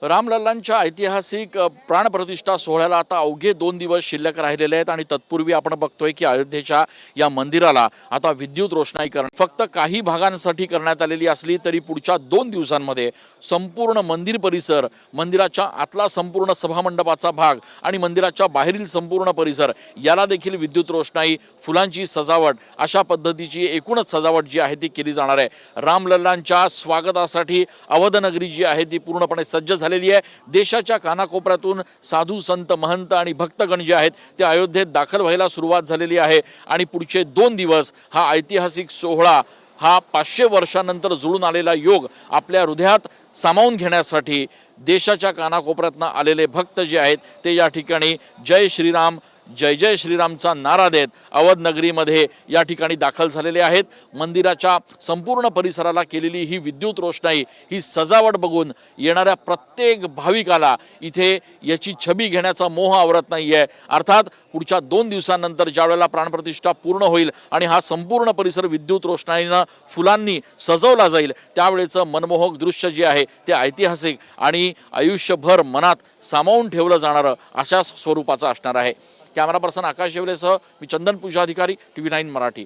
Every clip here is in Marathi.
रामलल्लांच्या ऐतिहासिक प्राणप्रतिष्ठा सोहळ्याला आता अवघे 2 दिवस शिल्लक राहिलेले आहेत आणि तत्पूर्वी आपण बघतोय की अयोध्येच्या या मंदिराला आता विद्युत रोषणाई फक्त काही भागांसाठी करण्यात आलेली असली तरी पुढच्या 2 दिवसांमध्ये संपूर्ण मंदिर परिसर, मंदिराच्या आतला संपूर्ण सभामंडपाचा भाग आणि मंदिराच्या बाहेरील संपूर्ण परिसर याला देखील विद्युत रोषणाई, फुलांची सजावट अशा पद्धतीची एकूणच सजावट जी आहे ती केली जाणार आहे। रामलल्लांच्या स्वागतासाठी अवधनगरी जी आहे ती पूर्णपणे सज्ज झालेली आहे। देशाच्या कानाकोपऱ्यातून साधू संत महंत आणि भक्तगण जे आहेत ते अयोध्येत दाखल व्हायला सुरुवात झालेली आहे आणि पुढचे 2 दिवस हा ऐतिहासिक सोहळा हा 500 वर्षांनंतर जुळून आलेला योग आपल्या हृदयात सामावून घेण्यासाठी देशाच्या कानाकोपऱ्यातून आलेले भक्त जे आहेत ते या ठिकाणी जय श्रीराम जय जय श्रीरामचा नारा देत अवध नगरीमध्ये या ठिकाणी दाखल झालेले आहेत। मंदिराच्या संपूर्ण परिसराला केलेली ही विद्युत रोषणाई, ही सजावट बघून येणाऱ्या प्रत्येक भाविकाला इथे याची छबी घेण्याचा मोह आवरत नाही आहे। अर्थात पुढच्या 2 दिवसांनंतर ज्यावेळेला प्राणप्रतिष्ठा पूर्ण होईल आणि हा संपूर्ण परिसर विद्युत रोषणाईनं फुलांनी सजवला जाईल त्यावेळेचं मनमोहक दृश्य जे आहे ते ऐतिहासिक आणि आयुष्यभर मनात सामावून ठेवलं जाणारं अशा स्वरूपाचं असणार आहे। कॅमेरा पर्सन आकाश येवलेसह मी चंदन पूजाधिकारी TV9 मराठी।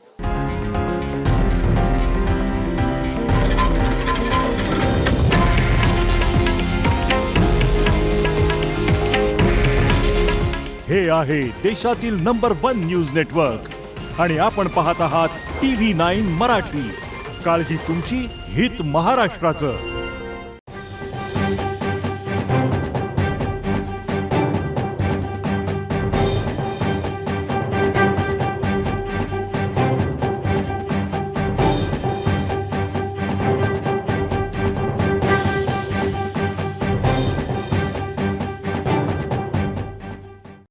हे आहे देशातील नंबर 1 न्यूज नेटवर्क आणि आपण पाहत आहात TV9 मराठी। काळजी तुमची, हित महाराष्ट्राचं।